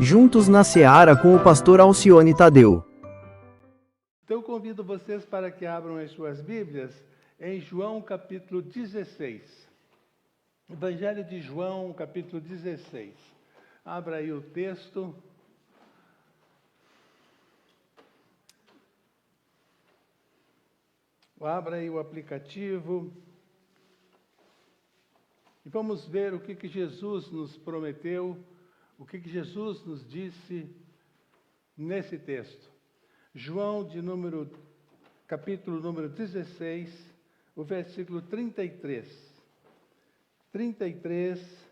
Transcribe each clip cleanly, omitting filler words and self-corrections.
Juntos na Seara com o pastor Alcione Tadeu. Então eu convido vocês para que abram as suas Bíblias em João capítulo 16. Evangelho de João capítulo 16. Abra aí o texto. Abra aí o aplicativo. E vamos ver o que Jesus nos prometeu, o que Jesus nos disse nesse texto. João, capítulo número 16, o versículo 33. 33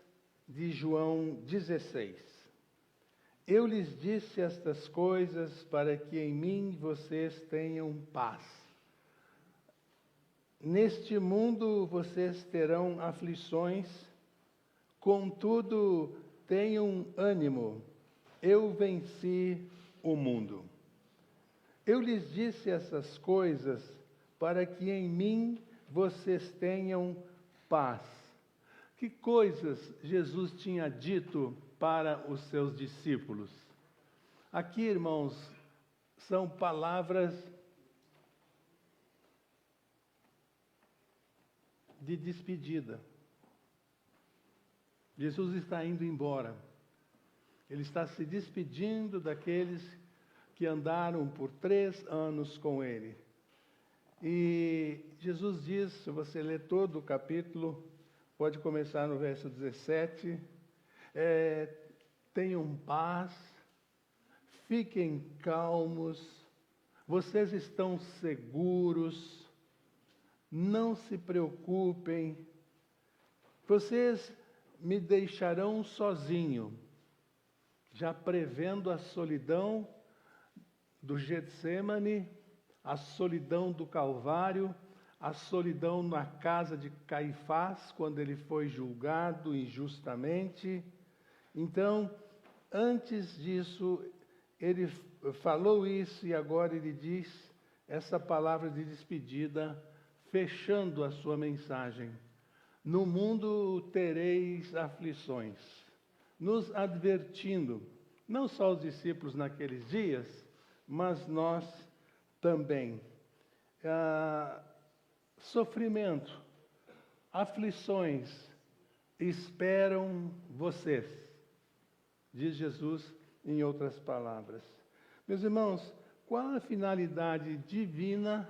de João 16. Eu lhes disse estas coisas para que em mim vocês tenham paz. Neste mundo vocês terão aflições, contudo, tenham ânimo, eu venci o mundo. Eu lhes disse essas coisas para que em mim vocês tenham paz. Que coisas Jesus tinha dito para os seus discípulos? Aqui, irmãos, são palavras de despedida. Jesus está indo embora. Ele está se despedindo daqueles que andaram por 3 anos com ele. E Jesus diz, se você ler todo o capítulo, pode começar no verso 17, tenham paz, fiquem calmos, vocês estão seguros, não se preocupem, vocês me deixarão sozinho, já prevendo a solidão do Getsemane, a solidão do Calvário, a solidão na casa de Caifás, quando ele foi julgado injustamente. Então, antes disso, ele falou isso e agora ele diz essa palavra de despedida, fechando a sua mensagem. No mundo tereis aflições, nos advertindo, não só os discípulos naqueles dias, mas nós também. Sofrimento, aflições esperam vocês, diz Jesus em outras palavras. Meus irmãos, qual a finalidade divina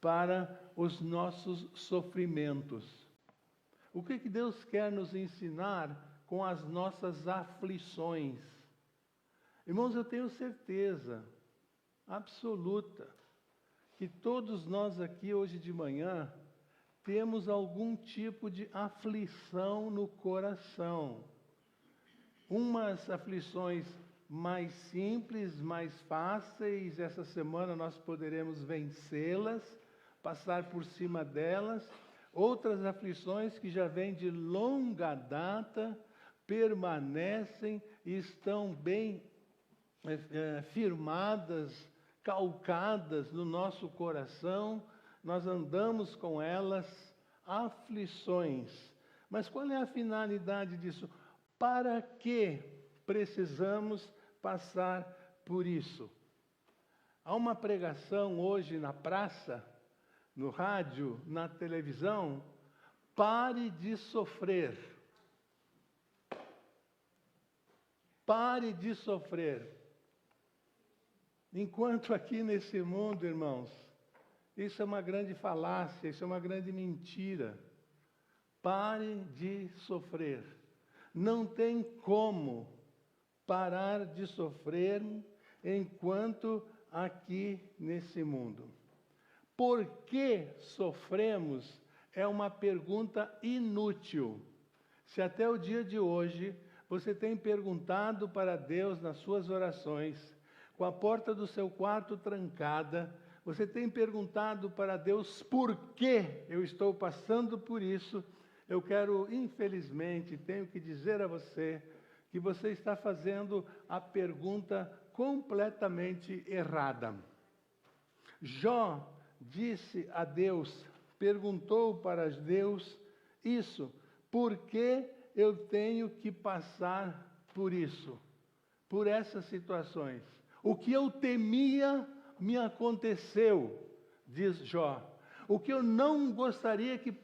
para os nossos sofrimentos? O que Deus quer nos ensinar com as nossas aflições? Irmãos, eu tenho certeza absoluta que todos nós aqui hoje de manhã temos algum tipo de aflição no coração. Umas aflições mais simples, mais fáceis, essa semana nós poderemos vencê-las, passar por cima delas. Outras aflições que já vêm de longa data, permanecem e estão bem firmadas, calcadas no nosso coração, nós andamos com elas, aflições. Mas qual é a finalidade disso? Para que precisamos passar por isso? Há uma pregação hoje na praça, no rádio, na televisão: pare de sofrer. Pare de sofrer. Enquanto aqui nesse mundo, irmãos, isso é uma grande falácia, isso é uma grande mentira. Pare de sofrer. Não tem como parar de sofrer enquanto aqui nesse mundo. Por que sofremos? É uma pergunta inútil. Se até o dia de hoje você tem perguntado para Deus nas suas orações, com a porta do seu quarto trancada, você tem perguntado para Deus por que eu estou passando por isso, eu quero, infelizmente, tenho que dizer a você que você está fazendo a pergunta completamente errada. Jó disse a Deus, perguntou para Deus isso: por que eu tenho que passar por isso? por essas situações. O que eu temia me aconteceu, diz Jó. O que eu não gostaria que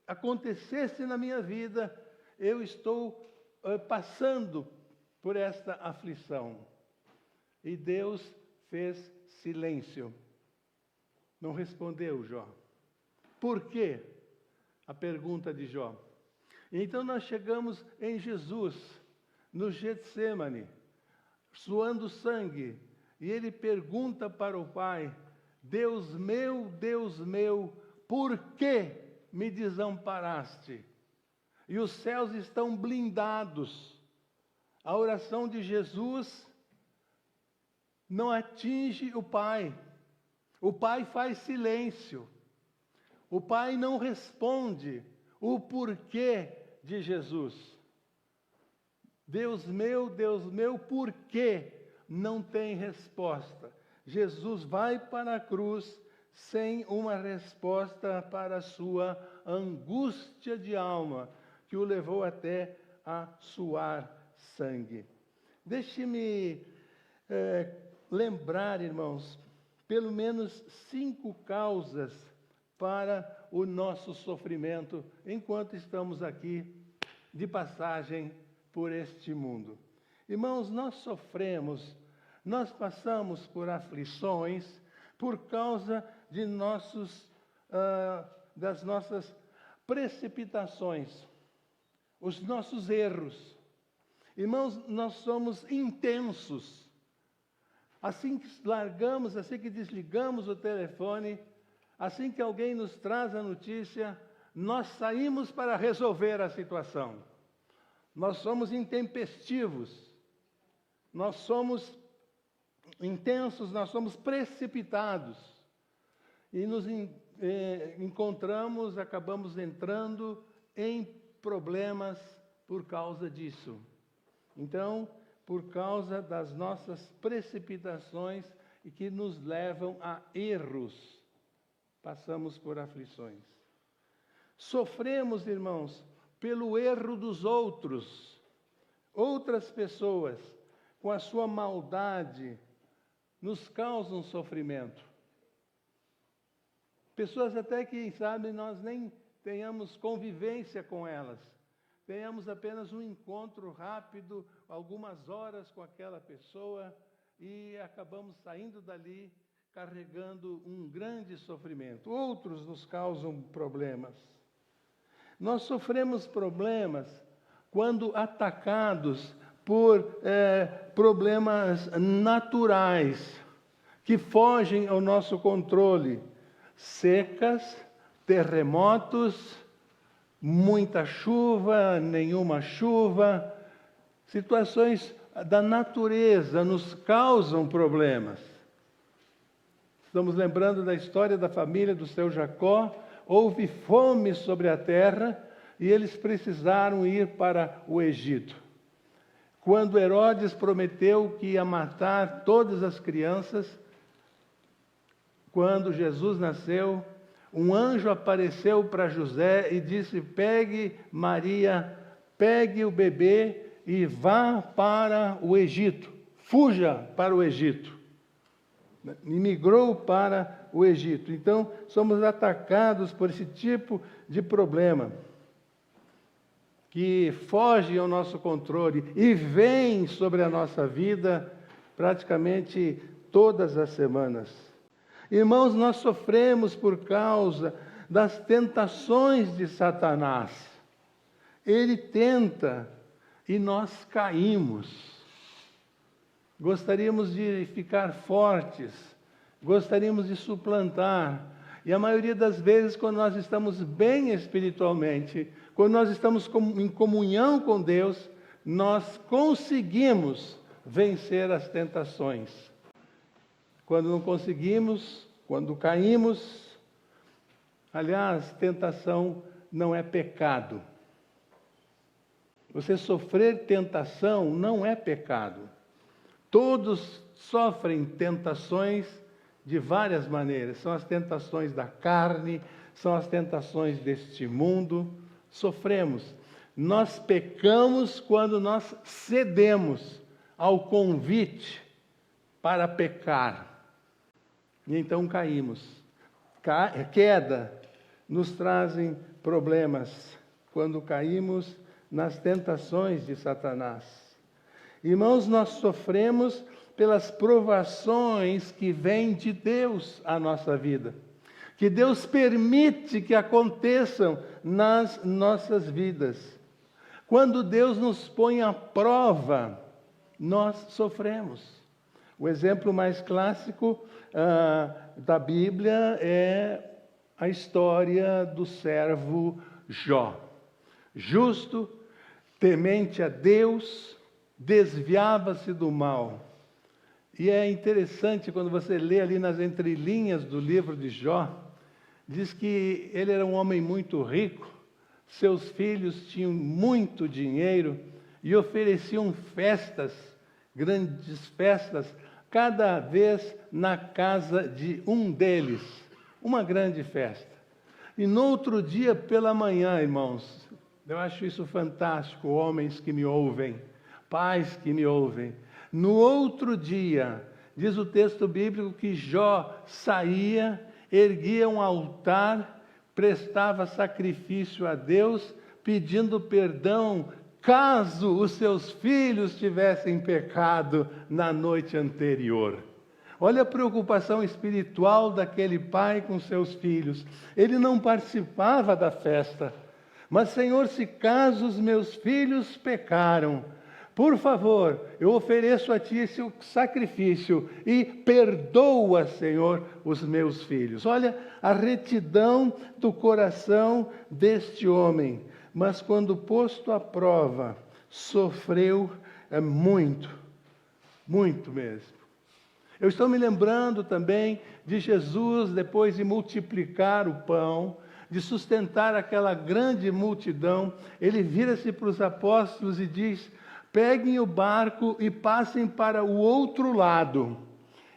acontecesse na minha vida, eu estou passando por esta aflição. E Deus fez silêncio. Não respondeu Jó. Por quê? A pergunta de Jó. Então nós chegamos em Jesus, no Getsêmani, suando sangue, e ele pergunta para o Pai: Deus meu, por que me desamparaste? E os céus estão blindados. A oração de Jesus não atinge o Pai. O Pai faz silêncio. O Pai não responde o porquê de Jesus. Deus meu, por que não tem resposta? Jesus vai para a cruz sem uma resposta para a sua angústia de alma, que o levou até a suar sangue. Deixe-me lembrar, irmãos, pelo menos 5 causas para o nosso sofrimento enquanto estamos aqui de passagem por este mundo. Irmãos, nós sofremos, nós passamos por aflições por causa de das nossas precipitações, os nossos erros. Irmãos, nós somos intensos. Assim que largamos, assim que desligamos o telefone, assim que alguém nos traz a notícia, nós saímos para resolver a situação. Nós somos intempestivos, nós somos intensos, nós somos precipitados. E nos acabamos entrando em problemas por causa disso. Então, por causa das nossas precipitações e que nos levam a erros, passamos por aflições. Sofremos, irmãos, pelo erro dos outros. Outras pessoas, com a sua maldade, nos causam sofrimento. Pessoas até que, sabe, nós nem tenhamos convivência com elas. Tenhamos apenas um encontro rápido, algumas horas com aquela pessoa e acabamos saindo dali carregando um grande sofrimento. Outros nos causam problemas. Nós sofremos problemas quando atacados por problemas naturais que fogem ao nosso controle. Secas, terremotos, muita chuva, nenhuma chuva. Situações da natureza nos causam problemas. Estamos lembrando da história da família do seu Jacó. Houve fome sobre a terra e eles precisaram ir para o Egito. Quando Herodes prometeu que ia matar todas as crianças, quando Jesus nasceu, um anjo apareceu para José e disse: pegue Maria, pegue o bebê e vá para o Egito. Fuja para o Egito. Imigrou para o Egito. Então, somos atacados por esse tipo de problema que foge ao nosso controle e vem sobre a nossa vida praticamente todas as semanas. Irmãos, nós sofremos por causa das tentações de Satanás. Ele tenta e nós caímos. Gostaríamos de ficar fortes, gostaríamos de suplantar. E a maioria das vezes, quando nós estamos bem espiritualmente, quando nós estamos em comunhão com Deus, nós conseguimos vencer as tentações. Quando não conseguimos, quando caímos, aliás, tentação não é pecado. Você sofrer tentação não é pecado. Todos sofrem tentações de várias maneiras. São as tentações da carne, são as tentações deste mundo. Sofremos. Nós pecamos quando nós cedemos ao convite para pecar. E então caímos. Queda nos trazem problemas quando caímos nas tentações de Satanás. Irmãos, nós sofremos pelas provações que vêm de Deus à nossa vida, que Deus permite que aconteçam nas nossas vidas. Quando Deus nos põe à prova, nós sofremos. O exemplo mais clássico da Bíblia é a história do servo Jó. Justo, temente a Deus, desviava-se do mal. E é interessante quando você lê ali nas entrelinhas do livro de Jó, diz que ele era um homem muito rico, seus filhos tinham muito dinheiro e ofereciam festas, grandes festas, cada vez na casa de um deles, uma grande festa. E no outro dia pela manhã, irmãos, eu acho isso fantástico, homens que me ouvem, pais que me ouvem. No outro dia, diz o texto bíblico que Jó saía, erguia um altar, prestava sacrifício a Deus, pedindo perdão caso os seus filhos tivessem pecado na noite anterior. Olha a preocupação espiritual daquele pai com seus filhos. Ele não participava da festa, mas, Senhor, se caso os meus filhos pecaram, por favor, eu ofereço a Ti esse sacrifício e perdoa, Senhor, os meus filhos. Olha a retidão do coração deste homem. Mas quando posto à prova, sofreu muito, muito mesmo. Eu estou me lembrando também de Jesus, depois de multiplicar o pão, de sustentar aquela grande multidão, ele vira-se para os apóstolos e diz: peguem o barco e passem para o outro lado.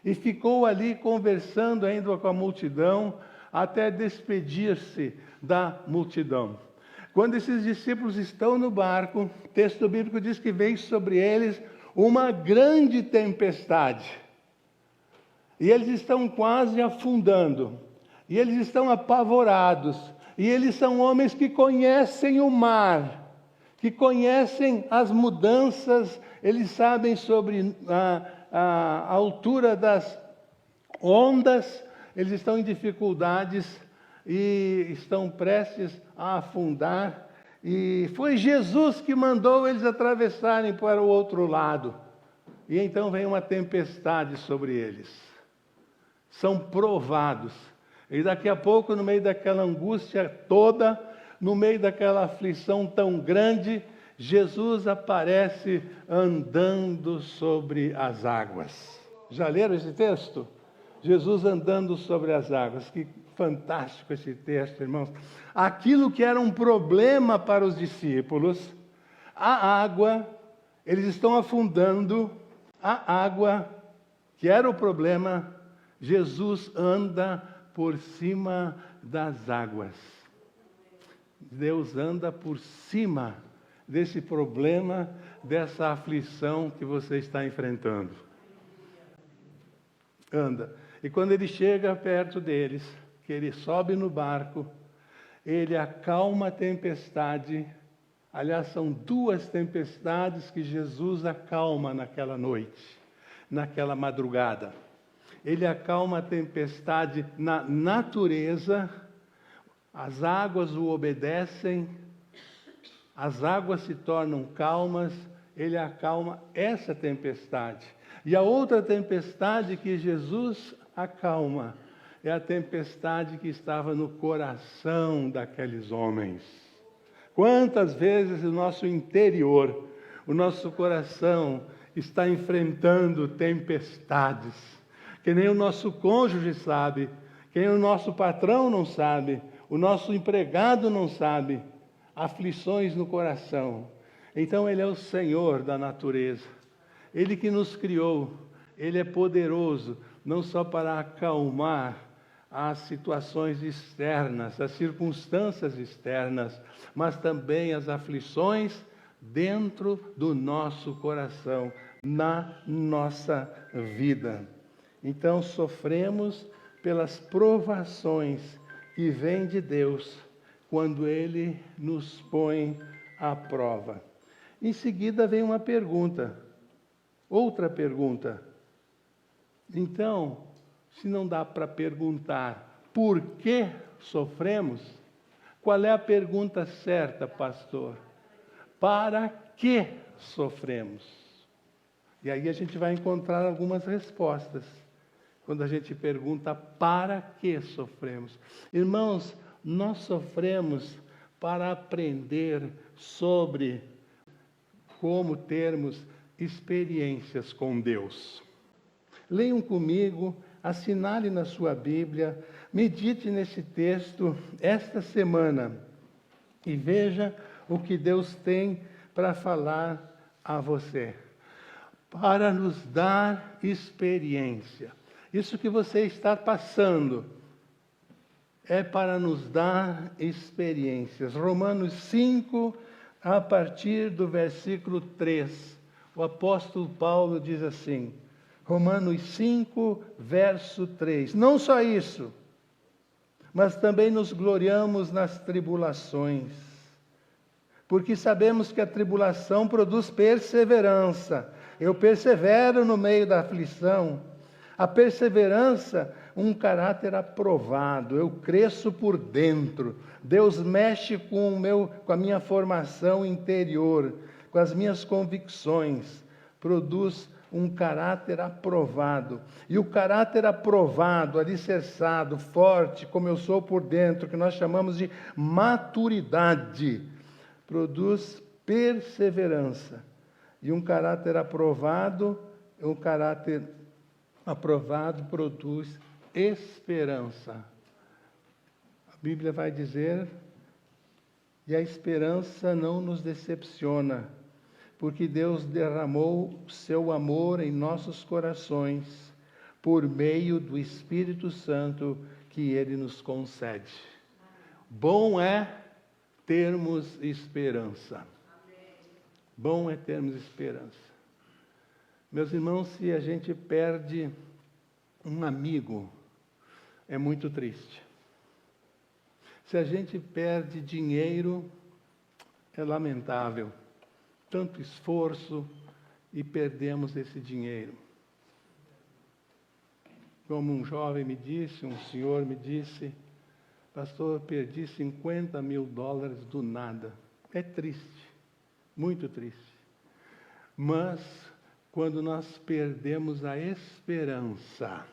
E ficou ali conversando ainda com a multidão, até despedir-se da multidão. Quando esses discípulos estão no barco, o texto bíblico diz que vem sobre eles uma grande tempestade. E eles estão quase afundando. E eles estão apavorados. E eles são homens que conhecem o mar, que conhecem as mudanças, eles sabem sobre a altura das ondas, eles estão em dificuldades e estão prestes a afundar. E foi Jesus que mandou eles atravessarem para o outro lado. E então vem uma tempestade sobre eles. São provados. E daqui a pouco, no meio daquela angústia toda, no meio daquela aflição tão grande, Jesus aparece andando sobre as águas. Já leram esse texto? Jesus andando sobre as águas. Que fantástico esse texto, irmãos. Aquilo que era um problema para os discípulos, a água, eles estão afundando, a água, que era o problema, Jesus anda por cima das águas. Deus anda por cima desse problema, dessa aflição que você está enfrentando. Anda. E quando ele chega perto deles, que ele sobe no barco, ele acalma a tempestade. Aliás, são duas tempestades que Jesus acalma naquela noite, naquela madrugada. Ele acalma a tempestade na natureza, as águas o obedecem, as águas se tornam calmas, ele acalma essa tempestade. E a outra tempestade que Jesus acalma é a tempestade que estava no coração daqueles homens. Quantas vezes o nosso interior, o nosso coração está enfrentando tempestades, que nem o nosso cônjuge sabe, que nem o nosso patrão não sabe, o nosso empregado não sabe, aflições no coração. Então Ele é o Senhor da natureza, Ele que nos criou, Ele é poderoso, não só para acalmar as situações externas, as circunstâncias externas, mas também as aflições dentro do nosso coração, na nossa vida. Então, sofremos pelas provações que vêm de Deus quando Ele nos põe à prova. Em seguida vem uma pergunta, outra pergunta. Então, se não dá para perguntar por que sofremos, qual é a pergunta certa, pastor? Para que sofremos? E aí a gente vai encontrar algumas respostas, quando a gente pergunta para que sofremos. Irmãos, nós sofremos para aprender sobre como termos experiências com Deus. Leiam comigo, assinale na sua Bíblia, medite nesse texto esta semana e veja o que Deus tem para falar a você, para nos dar experiência. Isso que você está passando é para nos dar experiências. Romanos 5, a partir do versículo 3, o apóstolo Paulo diz assim, Romanos 5, verso 3. Não só isso, mas também nos gloriamos nas tribulações, porque sabemos que a tribulação produz perseverança. Eu persevero no meio da aflição. A perseverança, um caráter aprovado. Eu cresço por dentro. Deus mexe com a minha formação interior, com as minhas convicções. Produz um caráter aprovado. E o caráter aprovado, alicerçado, forte, como eu sou por dentro, que nós chamamos de maturidade, produz perseverança. E um caráter aprovado produz esperança. A Bíblia vai dizer, e a esperança não nos decepciona, porque Deus derramou o seu amor em nossos corações, por meio do Espírito Santo que Ele nos concede. Bom é termos esperança. Bom é termos esperança. Meus irmãos, se a gente perde um amigo, é muito triste. Se a gente perde dinheiro, é lamentável. Tanto esforço e perdemos esse dinheiro. Como um jovem me disse, um senhor me disse, pastor, perdi $50 mil do nada. É triste, muito triste. Mas, quando nós perdemos a esperança,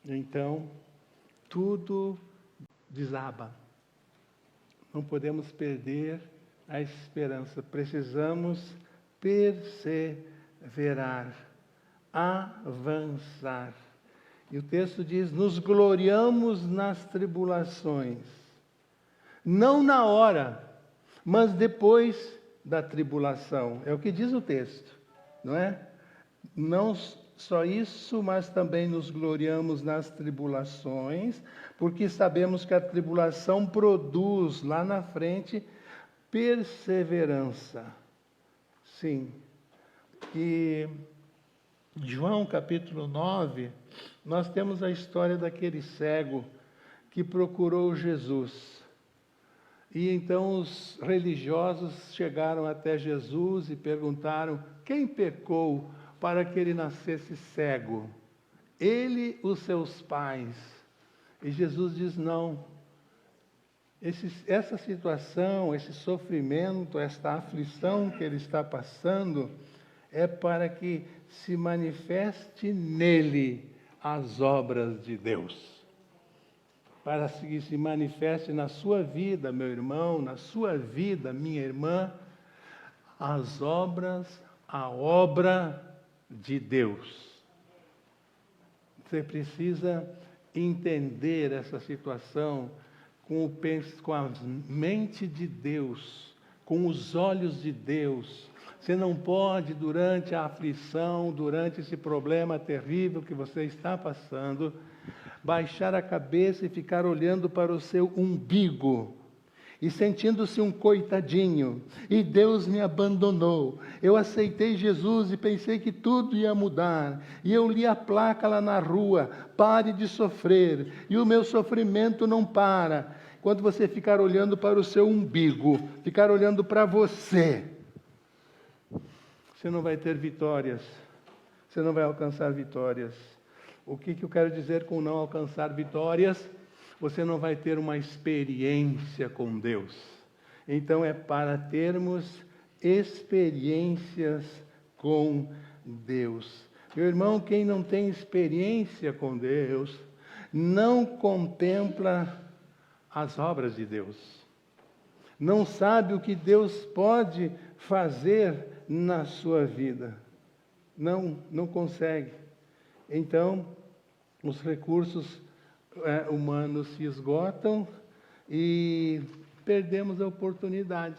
então, tudo desaba. Não podemos perder a esperança. Precisamos perseverar, avançar. E o texto diz, nos gloriamos nas tribulações. Não na hora, mas depois da tribulação. É o que diz o texto, não é? Não só isso, mas também nos gloriamos nas tribulações, porque sabemos que a tribulação produz lá na frente perseverança. Sim. E João capítulo 9, nós temos a história daquele cego que procurou Jesus. E então os religiosos chegaram até Jesus e perguntaram, quem pecou para que ele nascesse cego? Ele, os seus pais? E Jesus diz, não. Essa situação, esse sofrimento, esta aflição que ele está passando, é para que se manifeste nele as obras de Deus. Para que se manifeste na sua vida, meu irmão, na sua vida, minha irmã, a obra de Deus. Você precisa entender essa situação com a mente de Deus, com os olhos de Deus. Você não pode, durante a aflição, durante esse problema terrível que você está passando, baixar a cabeça e ficar olhando para o seu umbigo e sentindo-se um coitadinho, e Deus me abandonou. Eu aceitei Jesus e pensei que tudo ia mudar, e eu li a placa lá na rua: pare de sofrer, e o meu sofrimento não para. Quando você ficar olhando para o seu umbigo, ficar olhando para você, você não vai ter vitórias, você não vai alcançar vitórias. O que eu quero dizer com não alcançar vitórias? Você não vai ter uma experiência com Deus. Então é para termos experiências com Deus. Meu irmão, quem não tem experiência com Deus, não contempla as obras de Deus. Não sabe o que Deus pode fazer na sua vida. Não consegue. Então, os recursos humanos se esgotam e perdemos a oportunidade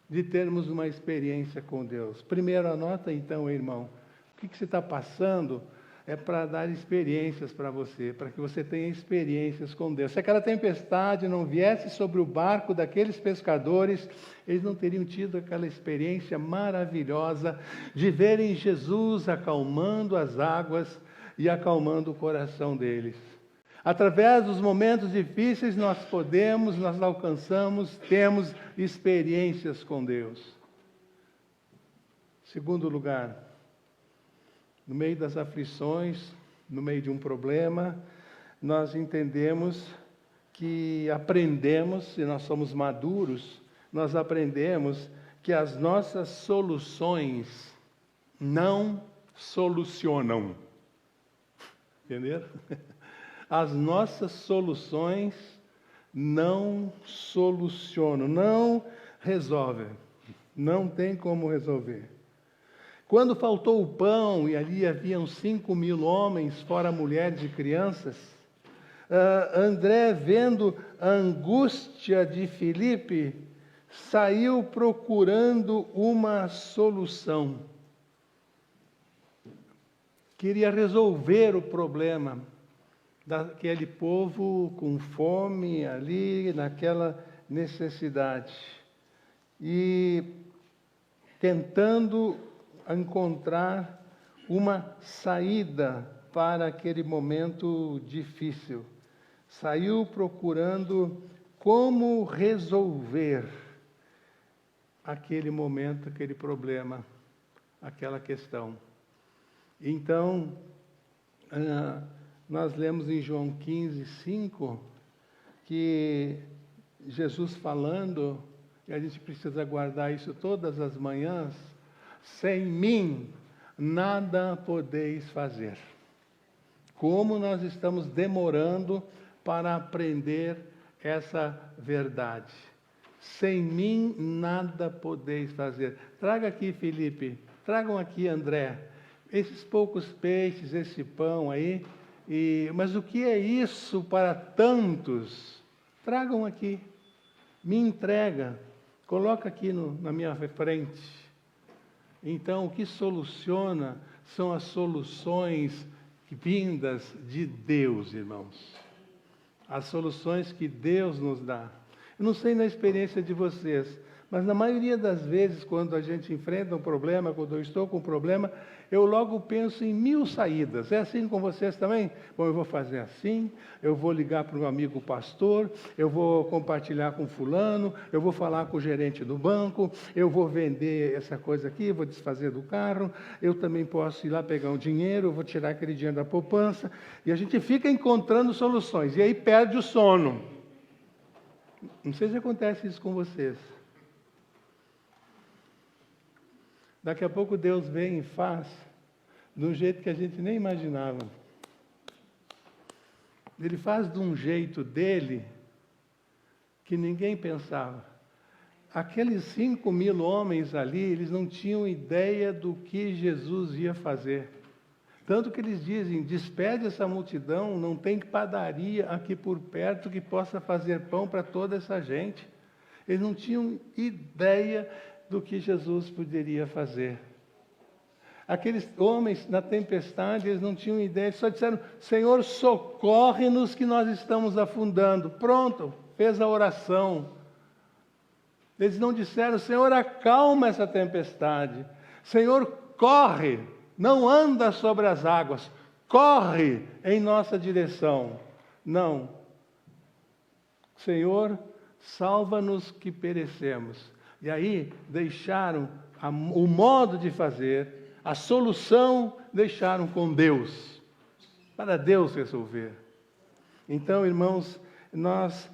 de termos uma experiência com Deus. Primeiro, anota então, irmão, o que você está passando é para dar experiências para você, para que você tenha experiências com Deus. Se aquela tempestade não viesse sobre o barco daqueles pescadores, eles não teriam tido aquela experiência maravilhosa de verem Jesus acalmando as águas e acalmando o coração deles. Através dos momentos difíceis nós alcançamos, temos experiências com Deus. Segundo lugar, no meio das aflições, no meio de um problema, nós entendemos que aprendemos, se nós somos maduros, nós aprendemos que as nossas soluções não solucionam. Entenderam? As nossas soluções não solucionam, não resolvem, não tem como resolver. Quando faltou o pão, e ali haviam 5.000 homens, fora mulheres e crianças, André, vendo a angústia de Filipe, saiu procurando uma solução. Queria resolver o problema daquele povo com fome ali, naquela necessidade. E tentando encontrar uma saída para aquele momento difícil. Saiu procurando como resolver aquele momento, aquele problema, aquela questão. Então, nós lemos em João 15:5, que Jesus falando, e a gente precisa guardar isso todas as manhãs: sem mim, nada podeis fazer. Como nós estamos demorando para aprender essa verdade. Sem mim, nada podeis fazer. Traga aqui, Felipe, tragam aqui, André, esses poucos peixes, esse pão aí, mas o que é isso para tantos? Tragam aqui, me entrega, coloca aqui na minha frente. Então, o que soluciona são as soluções vindas de Deus, irmãos. As soluções que Deus nos dá. Eu não sei na experiência de vocês, mas na maioria das vezes, quando a gente enfrenta um problema, quando eu estou com um problema, eu logo penso em 1000 saídas. É assim com vocês também? Bom, eu vou fazer assim, eu vou ligar para um amigo pastor, eu vou compartilhar com fulano, eu vou falar com o gerente do banco, eu vou vender essa coisa aqui, vou desfazer do carro, eu também posso ir lá pegar um dinheiro, eu vou tirar aquele dinheiro da poupança, e a gente fica encontrando soluções, e aí perde o sono. Não sei se acontece isso com vocês. Daqui a pouco Deus vem e faz de um jeito que a gente nem imaginava. Ele faz de um jeito dele que ninguém pensava. Aqueles 5.000 homens ali, eles não tinham ideia do que Jesus ia fazer. Tanto que eles dizem: despede essa multidão, não tem padaria aqui por perto que possa fazer pão para toda essa gente. Eles não tinham ideia do que Jesus poderia fazer. Aqueles homens na tempestade, eles não tinham ideia, só disseram: Senhor, socorre-nos que nós estamos afundando. Pronto, fez a oração. Eles não disseram: Senhor, acalma essa tempestade. Senhor, corre, não anda sobre as águas, corre em nossa direção. Não. Senhor, salva-nos que perecemos. E aí deixaram o modo de fazer, a solução deixaram com Deus, para Deus resolver. Então, irmãos, nós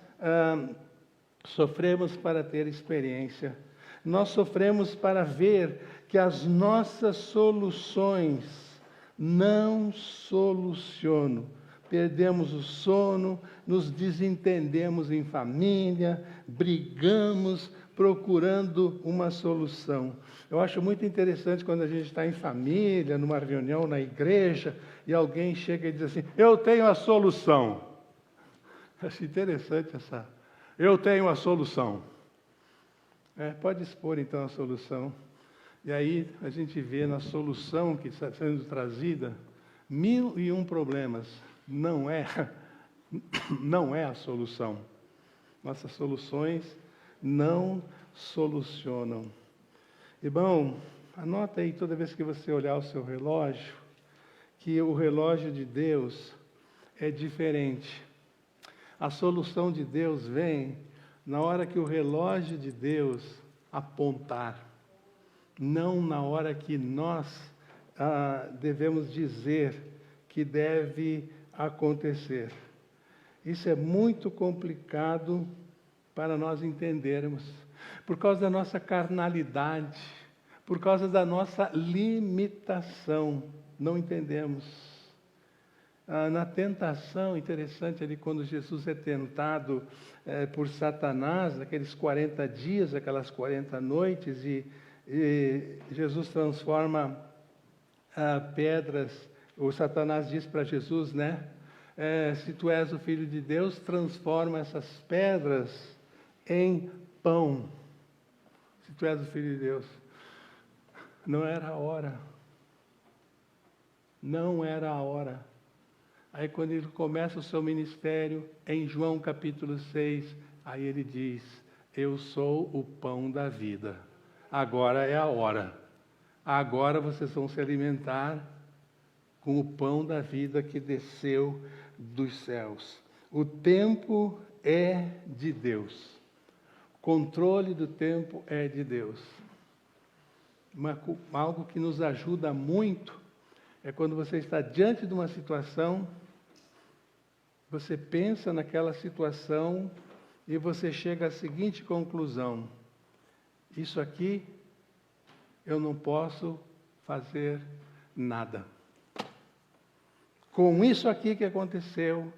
sofremos para ter experiência, nós sofremos para ver que as nossas soluções não solucionam. Perdemos o sono, nos desentendemos em família, brigamos procurando uma solução. Eu acho muito interessante quando a gente está em família, numa reunião na igreja, e alguém chega e diz assim: eu tenho a solução. Acho interessante essa. Eu tenho a solução. Pode expor então a solução. E aí a gente vê na solução que está sendo trazida 1001 problemas. Não é a solução. Nossas soluções não solucionam. Irmão, anota aí toda vez que você olhar o seu relógio, que o relógio de Deus é diferente. A solução de Deus vem na hora que o relógio de Deus apontar, não na hora que nós devemos dizer que deve acontecer. Isso é muito complicado para nós entendermos, por causa da nossa carnalidade, por causa da nossa limitação, não entendemos. Na tentação, interessante ali, quando Jesus é tentado por Satanás, naqueles 40 dias, aquelas 40 noites, e Jesus transforma pedras, o Satanás diz para Jesus, né? Se tu és o Filho de Deus, transforma essas pedras em pão. Se tu és o Filho de Deus. Não era a hora. Não era a hora. Aí quando ele começa o seu ministério, em João capítulo 6, aí ele diz: eu sou o pão da vida. Agora é a hora. Agora vocês vão se alimentar com o pão da vida que desceu dos céus. O tempo é de Deus. O controle do tempo é de Deus. Algo que nos ajuda muito é quando você está diante de uma situação, você pensa naquela situação e você chega à seguinte conclusão: isso aqui eu não posso fazer nada. Com isso aqui que aconteceu,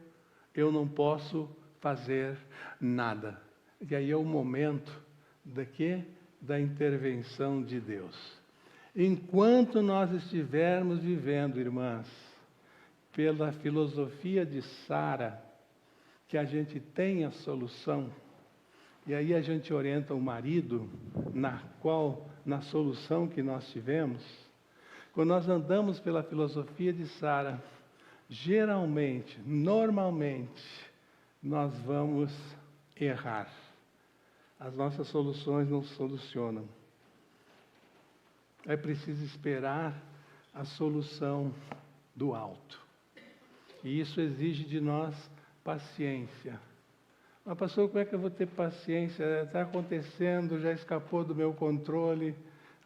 eu não posso fazer nada. E aí é o momento da intervenção de Deus. Enquanto nós estivermos vivendo, irmãs, pela filosofia de Sara, que a gente tem a solução, e aí a gente orienta o marido na solução que nós tivemos. Quando nós andamos pela filosofia de Sara, geralmente, normalmente, nós vamos errar. As nossas soluções não solucionam. É preciso esperar a solução do alto. E isso exige de nós paciência. Mas, pastor, como é que eu vou ter paciência? Está acontecendo, já escapou do meu controle.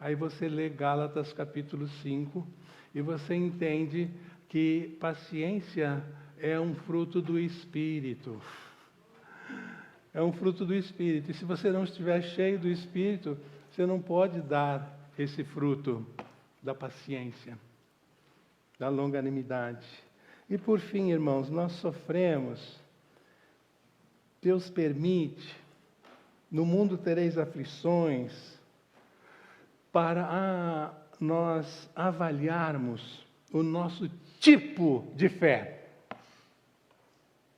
Aí você lê Gálatas capítulo 5 e você entende que paciência é um fruto do Espírito. É um fruto do Espírito. E se você não estiver cheio do Espírito, você não pode dar esse fruto da paciência, da longanimidade. E por fim, irmãos, nós sofremos. Deus permite, no mundo tereis aflições, para nós avaliarmos o nosso tipo de fé.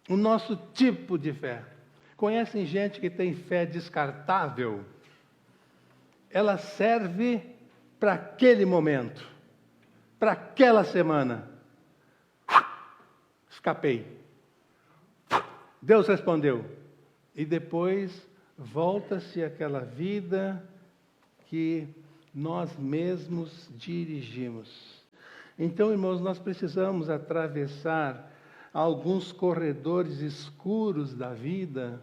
O nosso tipo de fé. Conhecem gente que tem fé descartável? Ela serve para aquele momento, para aquela semana. Escapei. Deus respondeu. e depois volta-se àquela vida que nós mesmos dirigimos. Então, irmãos, nós precisamos atravessar alguns corredores escuros da vida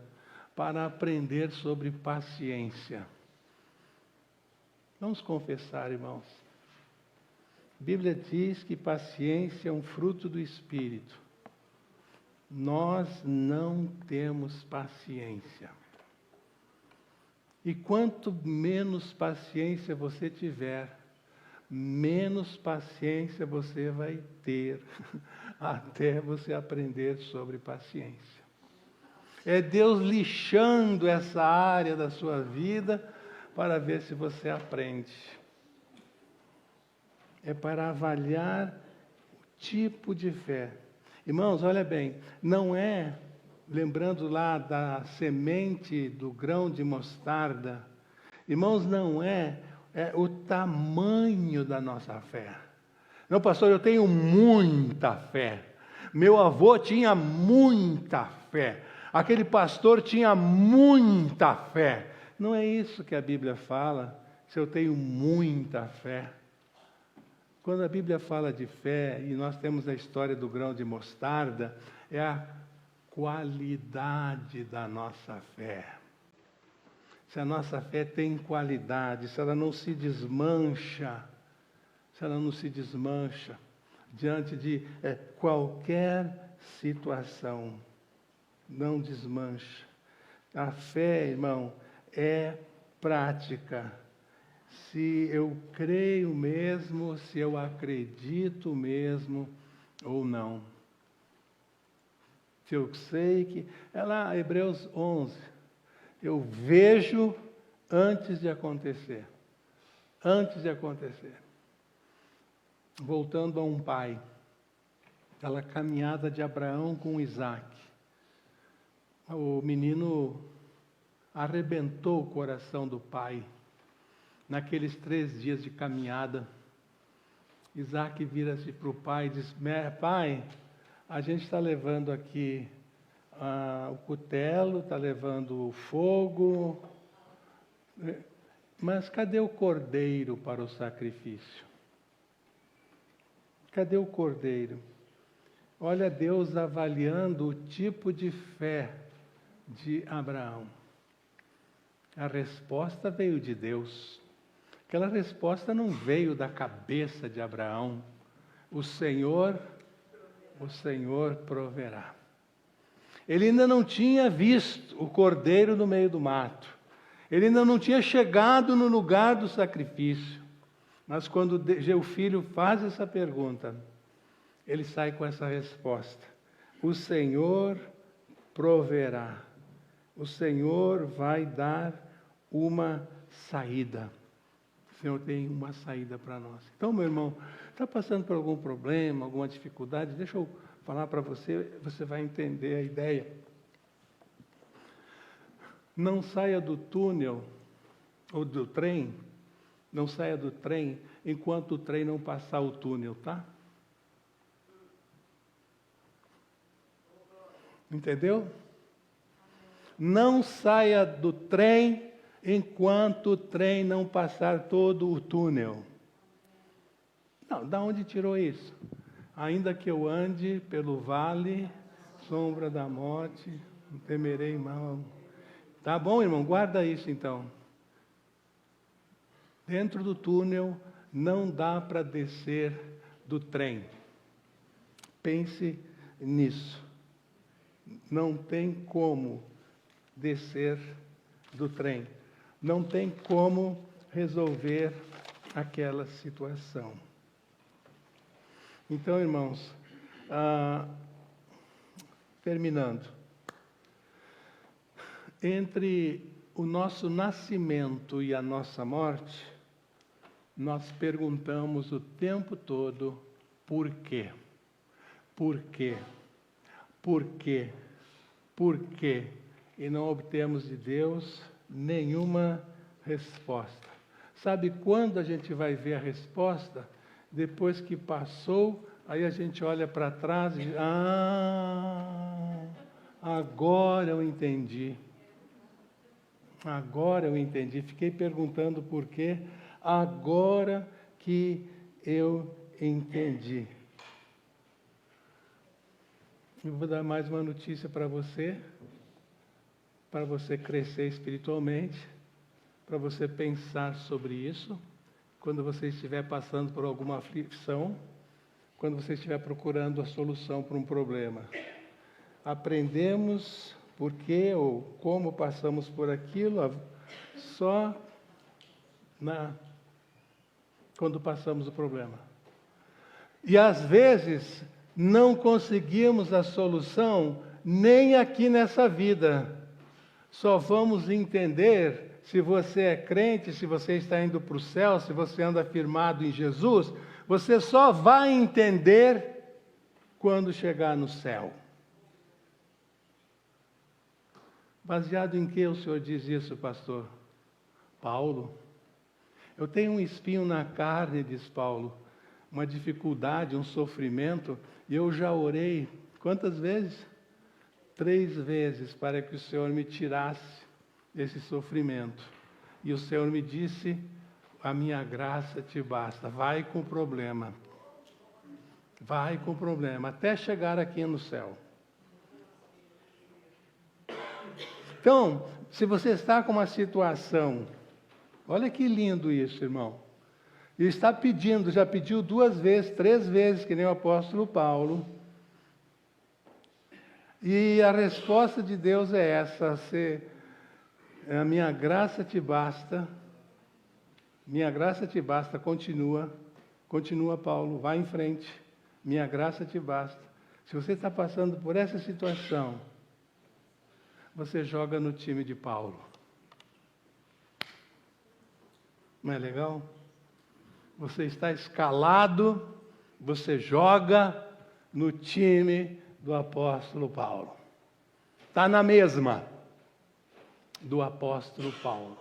para aprender sobre paciência. Vamos confessar, irmãos. A Bíblia diz que paciência é um fruto do Espírito. Nós não temos paciência. E quanto menos paciência você tiver, menos paciência você vai ter, até você aprender sobre paciência. É Deus lixando essa área da sua vida para ver se você aprende. É para avaliar o tipo de fé. Irmãos, olha bem, não é, lembrando lá da semente do grão de mostarda, irmãos, não é o tamanho da nossa fé. Não, pastor, eu tenho muita fé. Meu avô tinha muita fé. Aquele pastor tinha muita fé. Não é isso que a Bíblia fala, se eu tenho muita fé. Quando a Bíblia fala de fé, e nós temos a história do grão de mostarda, é a qualidade da nossa fé. Se a nossa fé tem qualidade, se ela não se desmancha, diante de qualquer situação, não desmancha. A fé, irmão, é prática. Se eu creio mesmo, se eu acredito mesmo ou não. Se eu sei que... É lá, Hebreus 11. Eu vejo antes de acontecer. Antes de acontecer. Voltando a um pai. Aquela caminhada de Abraão com Isaac. O menino arrebentou o coração do pai. Naqueles 3 dias de caminhada, Isaac vira-se para o pai e diz: pai, a gente está levando aqui o cutelo, está levando o fogo, mas cadê o cordeiro para o sacrifício? Cadê o cordeiro? Olha Deus avaliando o tipo de fé de Abraão. A resposta veio de Deus. Aquela resposta não veio da cabeça de Abraão. O Senhor proverá. Ele ainda não tinha visto o cordeiro no meio do mato. Ele ainda não tinha chegado no lugar do sacrifício. Mas quando o filho faz essa pergunta, ele sai com essa resposta. O Senhor proverá. O Senhor vai dar uma saída. O Senhor tem uma saída para nós. Então, meu irmão, está passando por algum problema, alguma dificuldade? Deixa eu falar para você, você vai entender a ideia. Não saia do túnel ou do trem, não saia do trem enquanto o trem não passar o túnel, tá? Entendeu? Não saia do trem enquanto o trem não passar todo o túnel. Não, da onde tirou isso? Ainda que eu ande pelo vale, sombra da morte, não temerei mal. Tá bom, irmão? Guarda isso então. Dentro do túnel não dá para descer do trem. Pense nisso. Não tem como descer do trem. Não tem como resolver aquela situação. Então, irmãos, terminando. Entre o nosso nascimento e a nossa morte, nós perguntamos o tempo todo por quê? Por quê? Por quê? Por quê? E não obtemos de Deus nenhuma resposta. Sabe quando a gente vai ver a resposta? Depois que passou, aí a gente olha para trás e diz: agora eu entendi. Agora eu entendi. Fiquei perguntando por quê. Agora que eu entendi. Eu vou dar mais uma notícia para você crescer espiritualmente, para você pensar sobre isso, quando você estiver passando por alguma aflição, quando você estiver procurando a solução para um problema. Aprendemos por que ou como passamos por aquilo só quando passamos o problema. E às vezes não conseguimos a solução nem aqui nessa vida. Só vamos entender se você é crente, se você está indo para o céu, se você anda firmado em Jesus, você só vai entender quando chegar no céu. Baseado em que o senhor diz isso, pastor? Paulo. Eu tenho um espinho na carne, diz Paulo, uma dificuldade, um sofrimento, e eu já orei, quantas vezes? 3 vezes para que o Senhor me tirasse desse sofrimento. E o Senhor me disse, a minha graça te basta, vai com o problema. Vai com o problema, até chegar aqui no céu. Então, se você está com uma situação, olha que lindo isso, irmão. E está pedindo, já pediu 2 vezes, 3 vezes, que nem o apóstolo Paulo. E a resposta de Deus é essa, a minha graça te basta, continua Paulo, vai em frente, minha graça te basta. Se você está passando por essa situação, você joga no time de Paulo. Não é legal? Você está escalado, você joga no time do apóstolo Paulo. Está na mesma do apóstolo Paulo.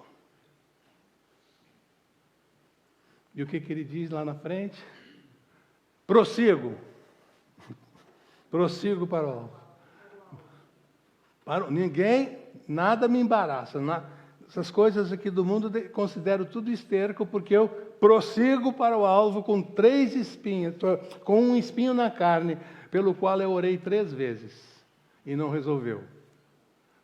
E o que ele diz lá na frente? Prossigo para o alvo. Ninguém, nada me embaraça. Essas coisas aqui do mundo considero tudo esterco, porque eu prossigo para o alvo com 3 espinhos, com um espinho na carne, pelo qual eu orei 3 vezes e não resolveu.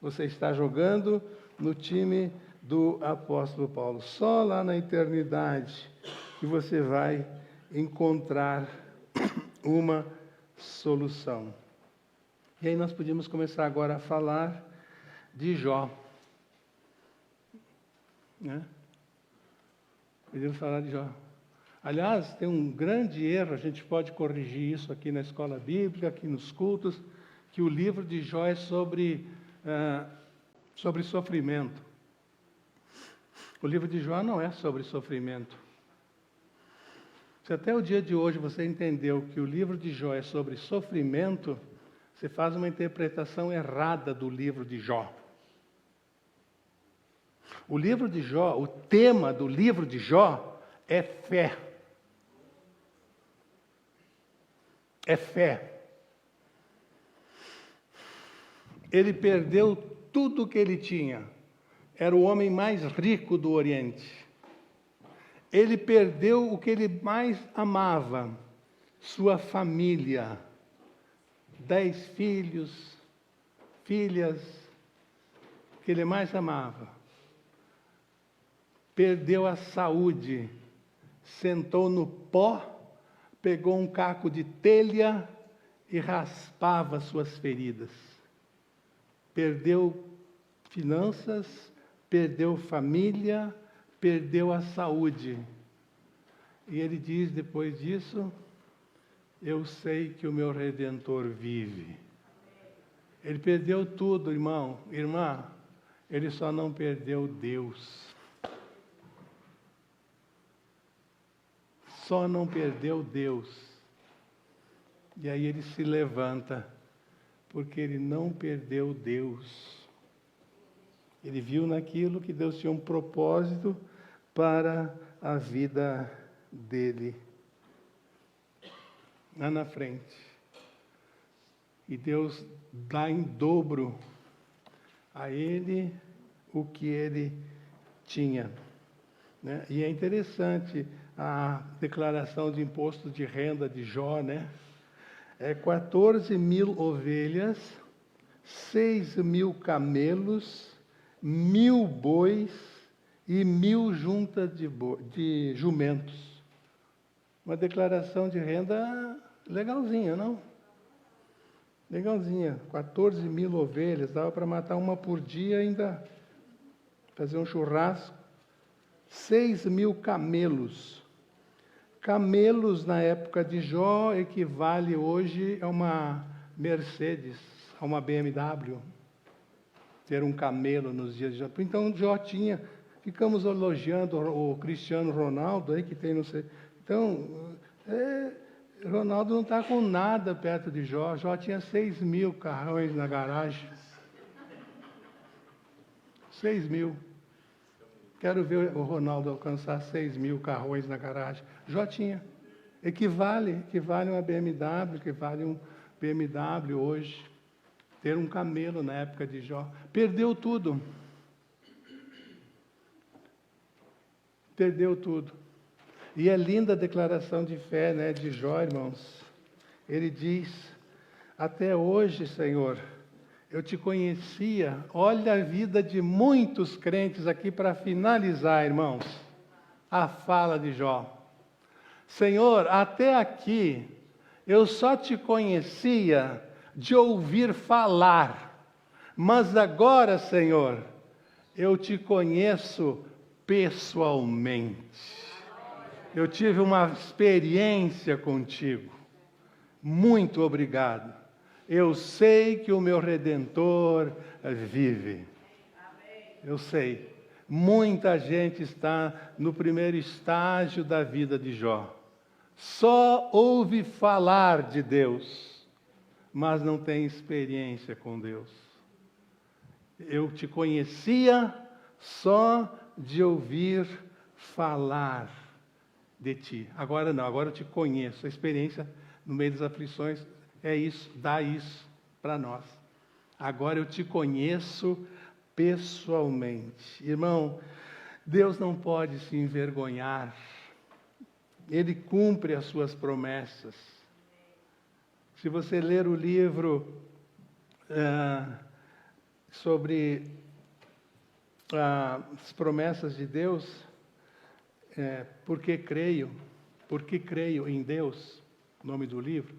Você está jogando no time do apóstolo Paulo. Só lá na eternidade que você vai encontrar uma solução. E aí nós podíamos começar agora a falar de Jó. Né? Podíamos falar de Jó. Aliás, tem um grande erro, a gente pode corrigir isso aqui na escola bíblica, aqui nos cultos, que o livro de Jó é sobre sofrimento. O livro de Jó não é sobre sofrimento. Se até o dia de hoje você entendeu que o livro de Jó é sobre sofrimento, você faz uma interpretação errada do livro de Jó. O livro de Jó, o tema do livro de Jó é fé. É fé. Ele perdeu tudo o que ele tinha. Era o homem mais rico do Oriente. Ele perdeu o que ele mais amava, sua família. 10 filhos, filhas, que ele mais amava. Perdeu a saúde, sentou no pó, pegou um caco de telha e raspava suas feridas. Perdeu finanças, perdeu família, perdeu a saúde. E ele diz depois disso, eu sei que o meu Redentor vive. Ele perdeu tudo, irmão, irmã, ele só não perdeu Deus. Só não perdeu Deus. E aí ele se levanta, porque ele não perdeu Deus. Ele viu naquilo que Deus tinha um propósito para a vida dele. Lá na frente. E Deus dá em dobro a ele o que ele tinha. Né? E é interessante a declaração de imposto de renda de Jó, né? 14.000 ovelhas, 6.000 camelos, 1.000 bois e 1.000 juntas de jumentos. Uma declaração de renda legalzinha, não? Legalzinha. 14.000 ovelhas, dava para matar uma por dia e ainda fazer um churrasco. 6.000 camelos. Camelos, na época de Jó, equivale hoje a uma Mercedes, a uma BMW. Ter um camelo nos dias de Jó. Então, Jó tinha... Ficamos elogiando o Cristiano Ronaldo, aí que tem, não sei... Então, Ronaldo não está com nada perto de Jó. Jó tinha 6.000 carrões na garagem. 6.000. Quero ver o Ronaldo alcançar 6.000 carrões na garagem. Jó tinha. Equivale a uma BMW, equivale um BMW hoje. Ter um camelo na época de Jó. Perdeu tudo. Perdeu tudo. E é linda a declaração de fé, né, de Jó, irmãos. Ele diz: até hoje, Senhor, eu te conhecia. Olha a vida de muitos crentes aqui para finalizar, irmãos. A fala de Jó. Senhor, até aqui eu só te conhecia de ouvir falar. Mas agora, Senhor, eu te conheço pessoalmente. Eu tive uma experiência contigo. Muito obrigado. Eu sei que o meu Redentor vive. Eu sei. Muita gente está no primeiro estágio da vida de Jó. Só ouve falar de Deus, mas não tem experiência com Deus. Eu te conhecia só de ouvir falar de ti. Agora não, agora eu te conheço. A experiência no meio das aflições é isso, dá isso para nós. Agora eu te conheço pessoalmente. Irmão, Deus não pode se envergonhar. Ele cumpre as suas promessas. Se você ler o livro sobre as promessas de Deus, porque creio em Deus, nome do livro,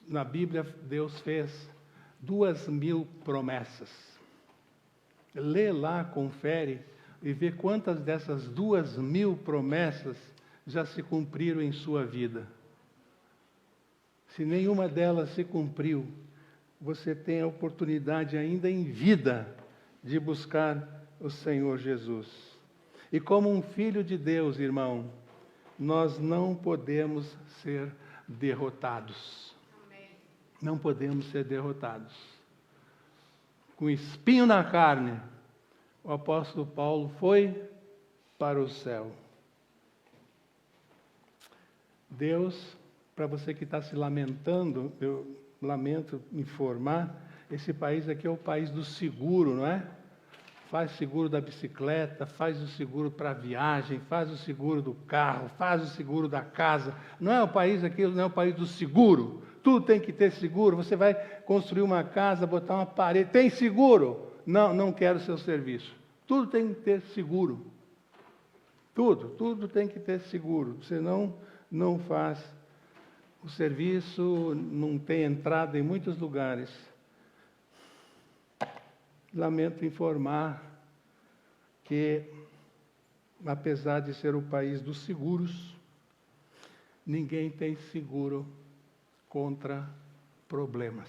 na Bíblia Deus fez 2.000 promessas. Lê lá, confere e vê quantas dessas 2.000 promessas já se cumpriram em sua vida. Se nenhuma delas se cumpriu, você tem a oportunidade ainda em vida de buscar o Senhor Jesus. E como um filho de Deus, irmão, nós não podemos ser derrotados. Amém. Não podemos ser derrotados. Com espinho na carne, o apóstolo Paulo foi para o céu. Deus, para você que está se lamentando, eu lamento informar, esse país aqui é o país do seguro, não é? Faz seguro da bicicleta, faz o seguro para a viagem, faz o seguro do carro, faz o seguro da casa. Não é o país aqui, não é o país do seguro. Tudo tem que ter seguro. Você vai construir uma casa, botar uma parede, tem seguro? Não quero seu serviço. Tudo tem que ter seguro. Tudo tem que ter seguro. Senão, não faz o serviço, não tem entrada em muitos lugares. Lamento informar que, apesar de ser o país dos seguros, ninguém tem seguro contra problemas.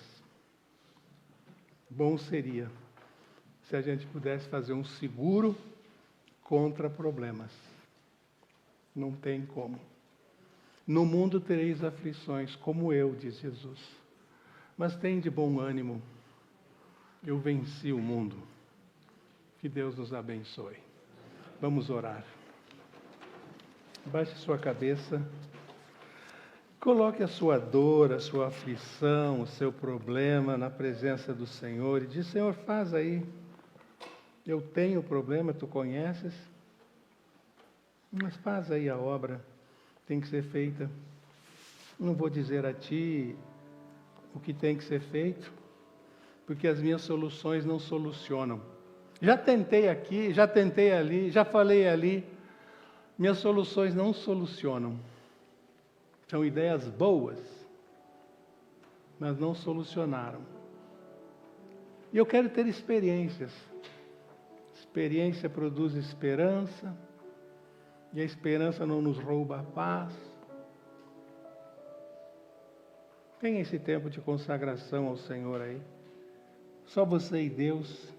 Bom seria se a gente pudesse fazer um seguro contra problemas. Não tem como. No mundo tereis aflições, como eu, diz Jesus. Mas tem de bom ânimo. Eu venci o mundo. Que Deus nos abençoe. Vamos orar. Baixe sua cabeça. Coloque a sua dor, a sua aflição, o seu problema na presença do Senhor e diz: Senhor, faz aí Eu tenho problema, tu conheces, mas faz aí a obra, tem que ser feita. Não vou dizer a ti o que tem que ser feito, porque as minhas soluções não solucionam. Já tentei aqui, já tentei ali, já falei ali, minhas soluções não solucionam. São ideias boas, mas não solucionaram. E eu quero ter experiências. Experiência produz esperança, e a esperança não nos rouba a paz. Tenha esse tempo de consagração ao Senhor aí. Só você e Deus.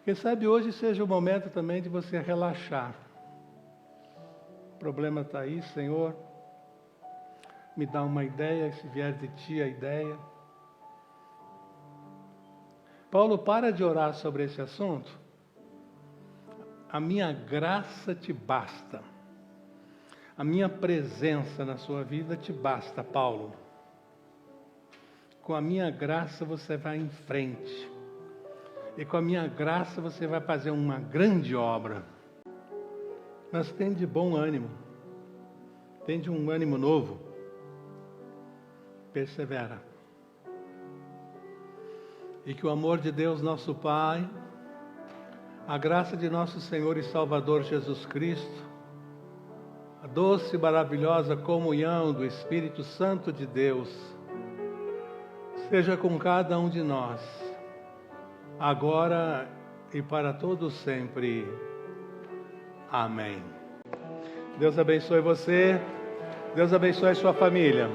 Quem sabe hoje seja o momento também de você relaxar. O problema está aí, Senhor. Me dá uma ideia, se vier de Ti a ideia. Paulo para de orar sobre esse assunto. A minha graça te basta. A minha presença na sua vida te basta, Paulo. Com a minha graça você vai em frente. E com a minha graça você vai fazer uma grande obra. Mas tem de bom ânimo. Tem de um ânimo novo. Persevera. E que o amor de Deus, nosso Pai, a graça de nosso Senhor e Salvador Jesus Cristo, a doce e maravilhosa comunhão do Espírito Santo de Deus, seja com cada um de nós, agora e para todo sempre. Amém. Deus abençoe você, Deus abençoe a sua família.